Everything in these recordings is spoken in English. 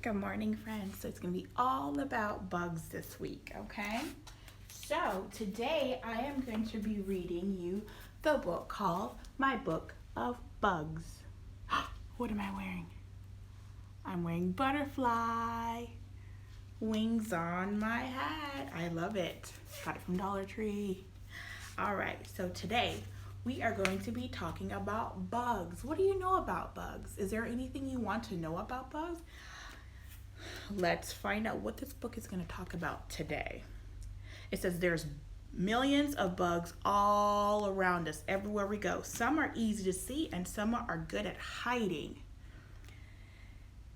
Good morning, friends. So it's going to be all about bugs this week, okay? So today I am going to be reading you the book called My Book of Bugs. What am I wearing? I'm wearing butterfly wings on my hat. I love it. Got it from Dollar Tree. All right, so today we are going to be talking about bugs. What do you know about bugs? Is there anything you want to know about bugs? Let's find out what this book is going to talk about today. It says there's millions of bugs all around us, everywhere we go. Some are easy to see and some are good at hiding.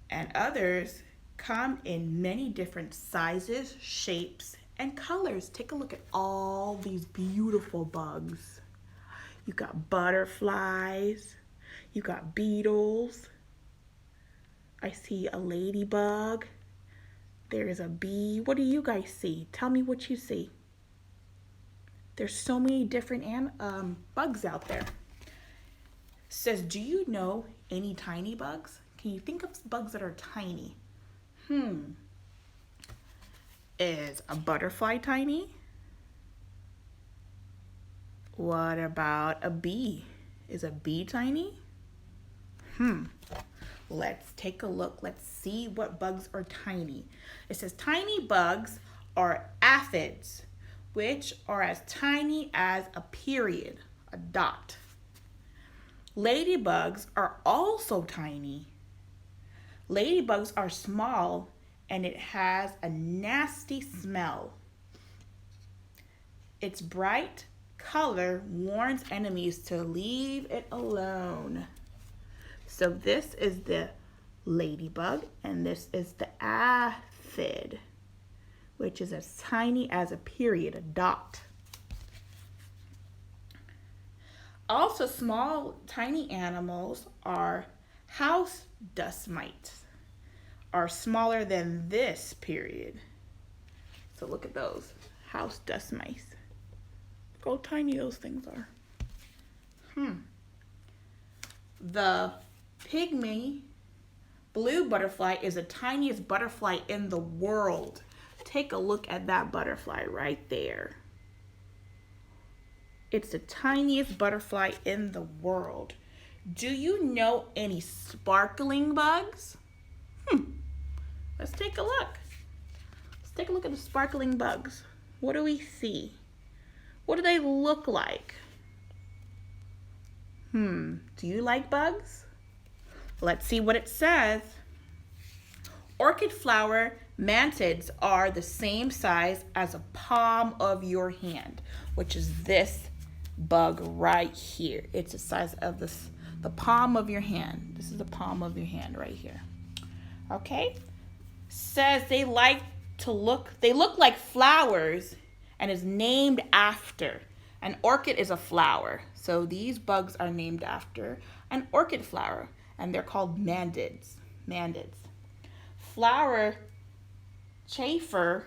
And others come in many different sizes, shapes, and colors. Take a look at all these beautiful bugs. You got butterflies, you got beetles. I see a ladybug. There is a bee. What do you guys see? Tell me what you see. There's so many different bugs out there. It says, do you know any tiny bugs? Can you think of bugs that are tiny? Is a butterfly tiny? What about a bee? Is a bee tiny? Let's take a look. Let's see what bugs are tiny. It says tiny bugs are aphids, which are as tiny as a period, a dot. Ladybugs are also tiny. Ladybugs are small and it has a nasty smell. Its bright color warns enemies to leave it alone. So this is the ladybug and this is the aphid, which is as tiny as a period, a dot. Also, small, tiny animals are house dust mites, are smaller than this period. So look at those, house dust mice. Look how tiny those things are. The pygmy blue butterfly is the tiniest butterfly in the world. Take a look at that butterfly right there. It's the tiniest butterfly in the world. Do you know any sparkling bugs? Let's take a look. Let's take a look at the sparkling bugs. What do we see? What do they look like? Do you like bugs? Let's see what it says. Orchid flower mantids are the same size as a palm of your hand, which is this bug right here. It's the size of the palm of your hand. This is the palm of your hand right here. Okay? Says they look like flowers and is named after. An orchid is a flower. So these bugs are named after an orchid flower and they're called mantids. Flower chafer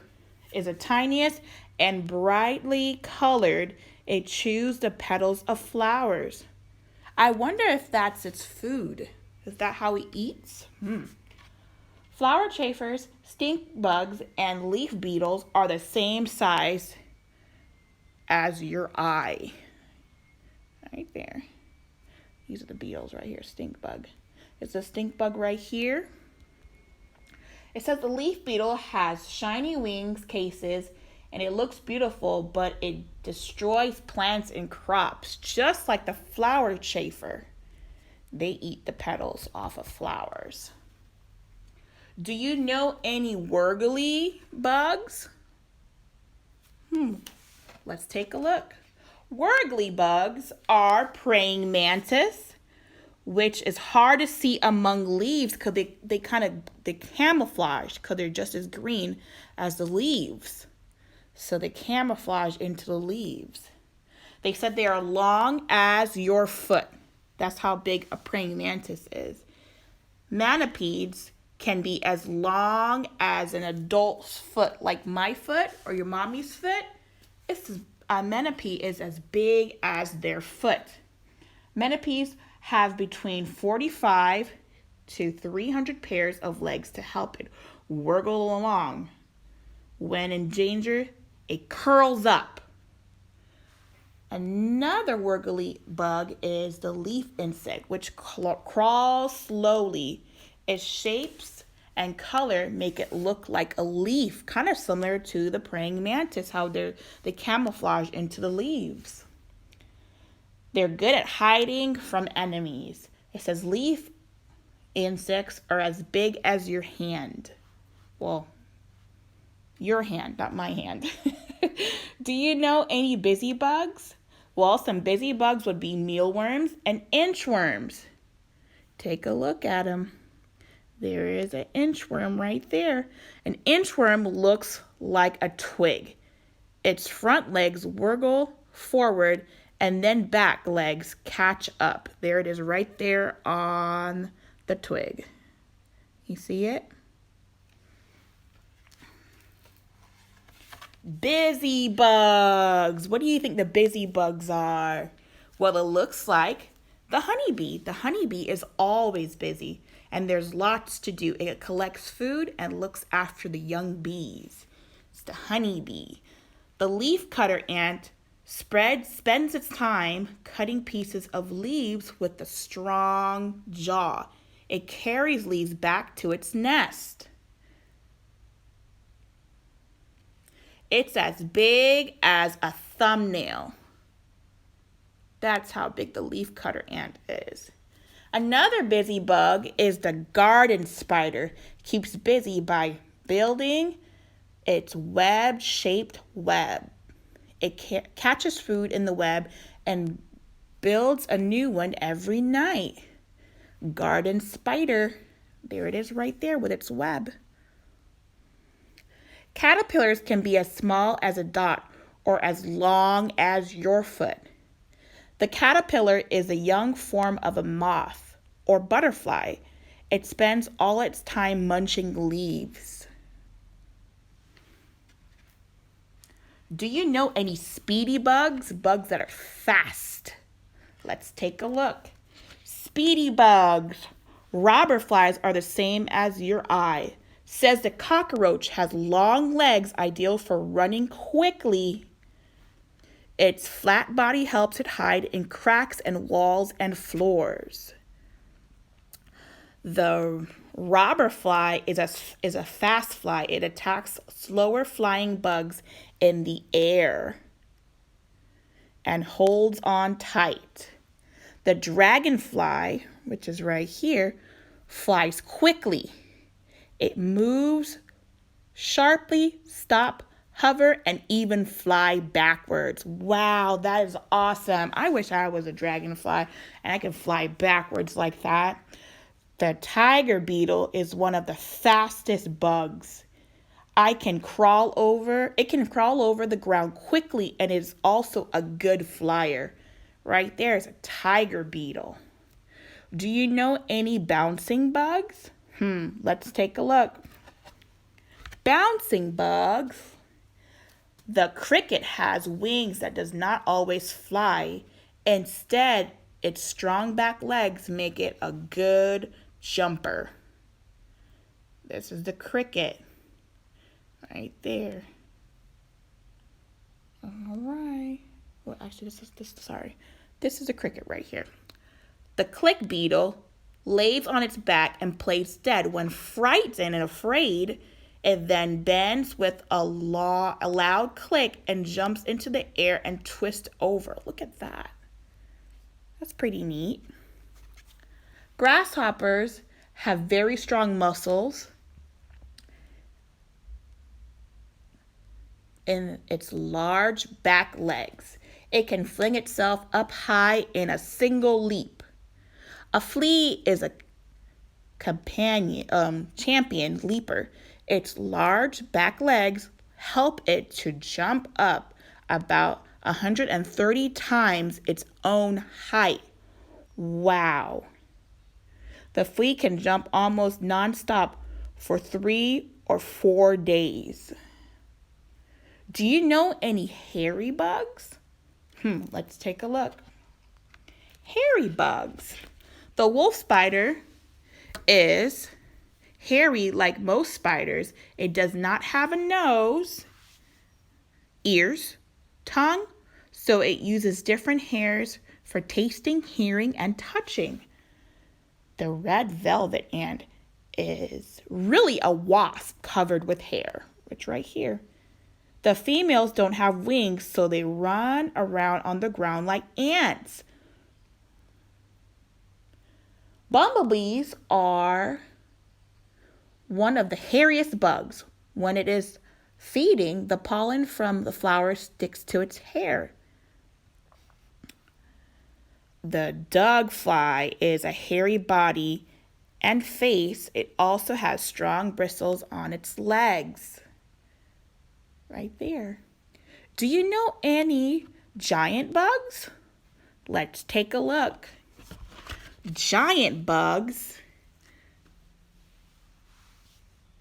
is the tiniest and brightly colored. It chews the petals of flowers. I wonder if that's its food. Is that how it eats? Flower chafers, stink bugs, and leaf beetles are the same size as your eye. Right there. These are the beetles right here, stink bug. It's a stink bug right here. It says the leaf beetle has shiny wings cases and it looks beautiful, but it destroys plants and crops, just like the flower chafer. They eat the petals off of flowers. Do you know any wriggly bugs? Let's take a look. Wriggly bugs are praying mantis, which is hard to see among leaves because they camouflage because they're just as green as the leaves. So they camouflage into the leaves. They said they are long as your foot. That's how big a praying mantis is. Manapedes can be as long as an adult's foot, like my foot or your mommy's foot. A manapede is as big as their foot. Manapedes have between 45 to 300 pairs of legs to help it wiggle along. When in danger, it curls up. Another wiggly bug is the leaf insect, which crawls slowly. Its shapes and color make it look like a leaf, kind of similar to the praying mantis, how they camouflage into the leaves. They're good at hiding from enemies. It says leaf insects are as big as your hand. Well, your hand, not my hand. Do you know any busy bugs? Well, some busy bugs would be mealworms and inchworms. Take a look at them. There is an inchworm right there. An inchworm looks like a twig. Its front legs wiggle forward and then back legs catch up. There it is right there on the twig. You see it? Busy bugs. What do you think the busy bugs are? Well, it looks like the honeybee. The honeybee is always busy, and there's lots to do. It collects food and looks after the young bees. It's the honeybee. The leafcutter ant spends its time cutting pieces of leaves with a strong jaw. It carries leaves back to its nest. It's as big as a thumbnail. That's how big the leafcutter ant is. Another busy bug is the garden spider. Keeps busy by building its web-shaped web. It catches food in the web and builds a new one every night. Garden spider. There it is right there with its web. Caterpillars can be as small as a dot or as long as your foot. The caterpillar is a young form of a moth or butterfly. It spends all its time munching leaves. Do you know any speedy bugs? Bugs that are fast. Let's take a look. Speedy bugs. Robber flies are the same as your eye. Says the cockroach has long legs ideal for running quickly. Its flat body helps it hide in cracks in walls and floors. The robber fly is a fast fly. It attacks slower flying bugs in the air and holds on tight. The dragonfly, which is right here, flies quickly. It moves sharply, stop, hover, and even fly backwards. Wow, that is awesome. I wish I was a dragonfly and I could fly backwards like that. The tiger beetle is one of the fastest bugs. It can crawl over the ground quickly and is also a good flyer. Right there is a tiger beetle. Do you know any bouncing bugs? Let's take a look. Bouncing bugs. The cricket has wings that does not always fly. Instead, its strong back legs make it a good jumper. This is the cricket. Right there. All right. Well, actually, this is a cricket right here. The click beetle lays on its back and plays dead. When frightened and afraid, it then bends with a loud click and jumps into the air and twists over. Look at that. That's pretty neat. Grasshoppers have very strong muscles in its large back legs. It can fling itself up high in a single leap. A flea is a champion leaper. Its large back legs help it to jump up about 130 times its own height. Wow. The flea can jump almost nonstop for 3 or 4 days. Do you know any hairy bugs? Let's take a look. Hairy bugs. The wolf spider is hairy like most spiders. It does not have a nose, ears, tongue, so it uses different hairs for tasting, hearing, and touching. The red velvet ant is really a wasp covered with hair, which right here. The females don't have wings, so they run around on the ground like ants. Bumblebees are one of the hairiest bugs. When it is feeding, the pollen from the flower sticks to its hair. The Doug fly is a hairy body and face. It also has strong bristles on its legs. Right there. Do you know any giant bugs? Let's take a look. Giant bugs,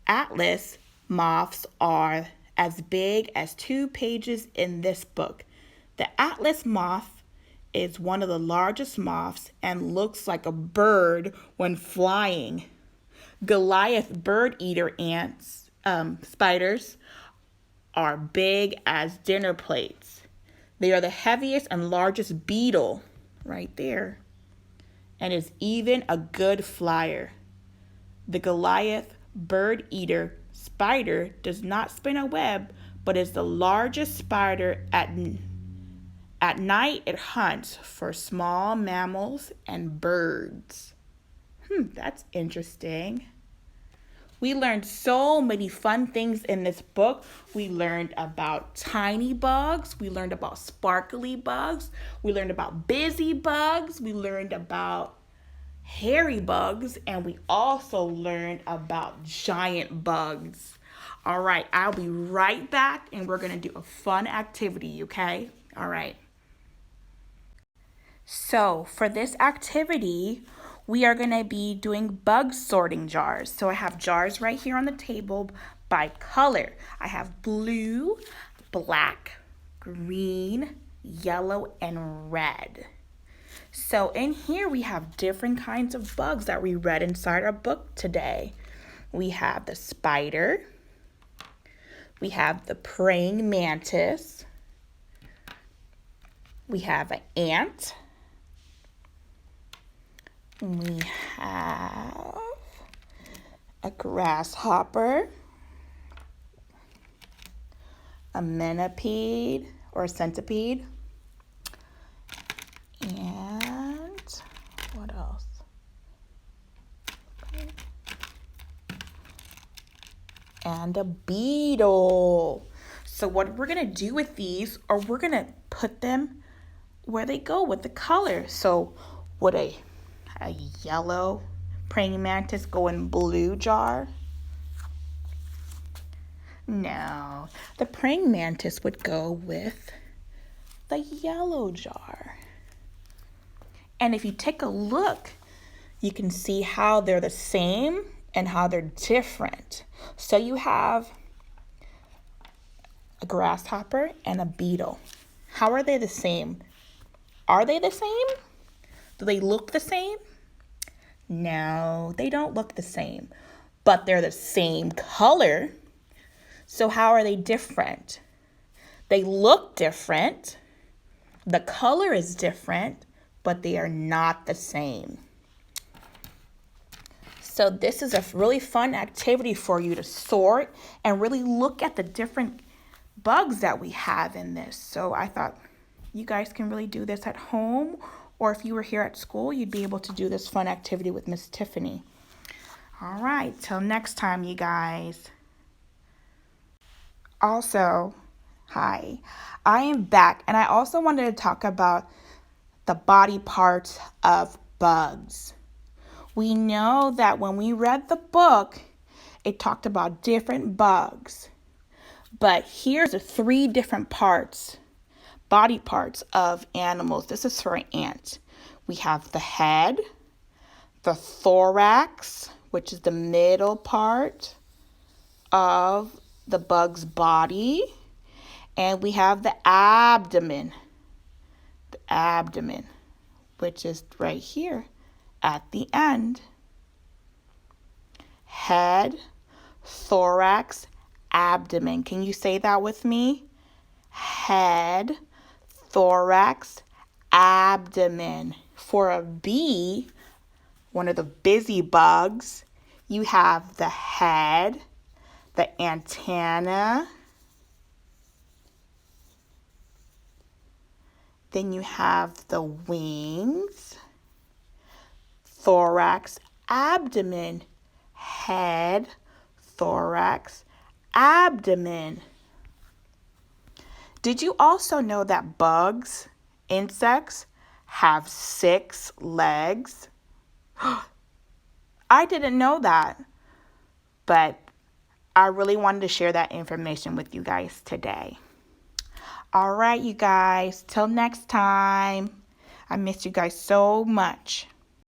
atlas moths, are as big as 2 pages in this book. The atlas moth is one of the largest moths and looks like a bird when flying. Goliath bird eater ants, spiders, are big as dinner plates. They are the heaviest and largest beetle right there, and is even a good flyer. The Goliath bird eater spider does not spin a web, but is the largest spider. At night, it hunts for small mammals and birds. That's interesting. We learned so many fun things in this book. We learned about tiny bugs. We learned about sparkly bugs. We learned about busy bugs. We learned about hairy bugs. And we also learned about giant bugs. All right, I'll be right back and we're going to do a fun activity, okay? All right. So for this activity, we are going to be doing bug sorting jars. So I have jars right here on the table by color. I have blue, black, green, yellow, and red. So in here we have different kinds of bugs that we read inside our book today. We have the spider. We have the praying mantis. We have an ant. We have a grasshopper, a millipede or centipede, and what else? And a beetle. So what we're going to do with these, or we're going to put them where they go with the color. So would a yellow praying mantis go in blue jar? No, the praying mantis would go with the yellow jar. And if you take a look, you can see how they're the same and how they're different. So you have a grasshopper and a beetle. How are they the same? Are they the same? Do they look the same? No, they don't look the same, but they're the same color. So how are they different? They look different. The color is different, but they are not the same. So this is a really fun activity for you to sort and really look at the different bugs that we have in this. So I thought you guys can really do this at home, or if you were here at school, you'd be able to do this fun activity with Miss Tiffany. All right, till next time, you guys. Also, hi, I am back, and I also wanted to talk about the body parts of bugs. We know that when we read the book, it talked about different bugs. But here's the 3 different parts, body parts of animals. This is for an ant. We have the head, the thorax, which is the middle part of the bug's body, and we have the abdomen, which is right here at the end. head, thorax, abdomen. Can you say that with me? Head, thorax, abdomen. For a bee, one of the busy bugs, you have the head, the antenna, then you have the wings, thorax, abdomen, head, thorax, abdomen. Did you also know that bugs, insects, have 6 legs? I didn't know that, but I really wanted to share that information with you guys today. All right, you guys, till next time. I miss you guys so much.